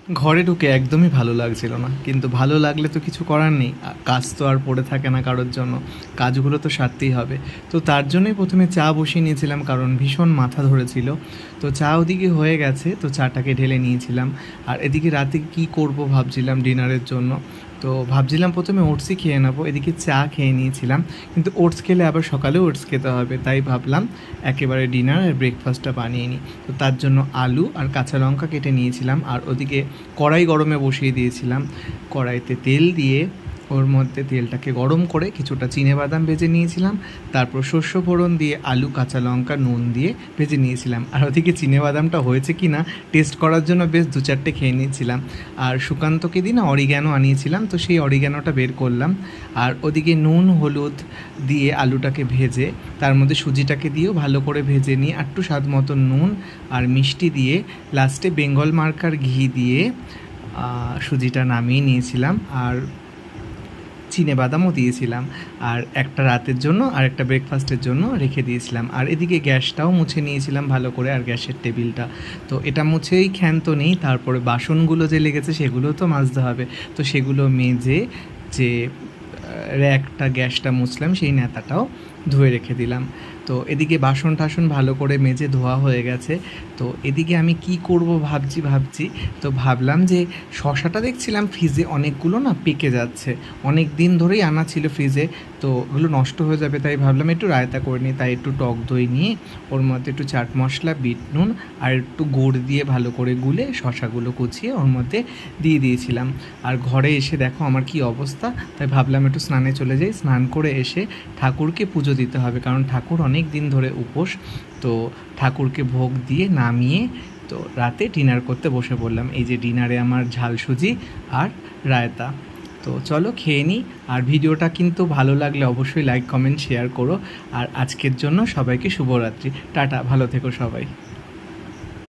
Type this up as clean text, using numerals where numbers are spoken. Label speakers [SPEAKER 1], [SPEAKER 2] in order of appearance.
[SPEAKER 1] ঘরে ঢুকে একদমই ভালো লাগছিল না, কিন্তু ভালো লাগলে তো কিছু করার নেই। কাজ তো আর পড়ে থাকে না কারোর জন্য, কাজগুলো তো সারতেই হবে। তো তার জন্যই প্রথমে চা বসিয়ে নিয়েছিলাম, কারণ ভীষণ মাথা ধরেছিল। তো চা ওদিকে হয়ে গেছে, তো চাটাকে ঢেলে নিয়েছিলাম। আর এদিকে রাতে কী করব ভাবছিলাম ডিনারের জন্য। তো ভাবছিলাম প্রথমে ওটসই খেয়ে নেবো, এদিকে চা খেয়ে নিয়েছিলাম। কিন্তু ওটস খেলে আবার সকালেও ওটস খেতে হবে, তাই ভাবলাম একেবারে ডিনার আর ব্রেকফাস্টটা বানিয়ে নিই। তো তার জন্য আলু আর কাঁচা লঙ্কা কেটে নিয়েছিলাম, আর ওদিকে কড়াই গরমে বসিয়ে দিয়েছিলাম। কড়াইতে তেল দিয়ে ওর মধ্যে তেলটাকে গরম করে কিছুটা চিনেবাদাম ভেজে নিয়েছিলাম। তারপর শস্য ফোড়ন দিয়ে আলু, কাঁচা লঙ্কা, নুন দিয়ে ভেজে নিয়েছিলাম। আর ওদিকে চিনেবাদামটা হয়েছে কি না টেস্ট করার জন্য বেশ 2-4টে খেয়ে নিয়েছিলাম। আর সুকান্তকে দিন অরিগ্যানো আনিয়েছিলাম, তো সেই অরিগ্যানোটা বের করলাম। আর ওদিকে নুন হলুদ দিয়ে আলুটাকে ভেজে তার মধ্যে সুজিটাকে দিয়েও ভালো করে ভেজে নিয়ে একটু স্বাদ মতো নুন আর মিষ্টি দিয়ে লাস্টে বেঙ্গল মার্কার ঘি দিয়ে সুজিটা নামিয়ে নিয়েছিলাম। আর চিনেবাদামও দিয়েছিলাম। আর একটা রাতের জন্য আর একটা ব্রেকফাস্টের জন্য রেখে দিয়েছিলাম। আর এদিকে গ্যাসটাও মুছে নিয়েছিলাম ভালো করে, আর গ্যাসের টেবিলটা। তো এটা মুছেই ক্ষান্ত নেই, তারপরে বাসনগুলো যে লেগেছে সেগুলোও তো মাজতে হবে। তো সেগুলো মেজে যে র্যাকটা গ্যাসটা মুছলাম সেই ন্যাতাটাও ধুয়ে রেখে দিলাম। তো এদিকে বাসন টাসন ভালো করে মেজে ধোয়া হয়ে গেছে। তো এদিকে আমি কি করব ভাবছি। তো ভাবলাম যে শশাটা দেখছিলাম ফ্রিজে অনেকগুলো না পেকে যাচ্ছে, অনেক দিন ধরেই আনা ছিল ফ্রিজে, তো ওগুলো নষ্ট হয়ে যাবে, তাই ভাবলাম একটু রায়তা করে নিই। তাই একটু টক দই নিয়ে ওর মধ্যে একটু চাট মশলা, বিট নুন আর একটু গুড় দিয়ে ভালো করে গুলে শশাগুলো কুচিয়ে ওর মধ্যে দিয়ে দিয়েছিলাম। আর ঘরে এসে দেখো আমার কি অবস্থা, তাই ভাবলাম একটু স্নানে চলে যাই। স্নান করে এসে ঠাকুরকে পুজো দিতে হবে, কারণ ঠাকুর অনেক দিন ধরে উপোস। তো ঠাকুরকে ভোগ দিয়ে নামিয়ে তো রাতে ডিনার করতে বসে পড়লাম। এই যে ডিনারে আমার ঝাল সুজি আর রায়তা। তো চলো খেয়ে নিই। আর ভিডিওটা কিন্তু ভালো লাগলে অবশ্যই লাইক কমেন্ট শেয়ার করো। আর আজকের জন্য সবাইকে শুভরাত্রি, টাটা, ভালো থেকো সবাই।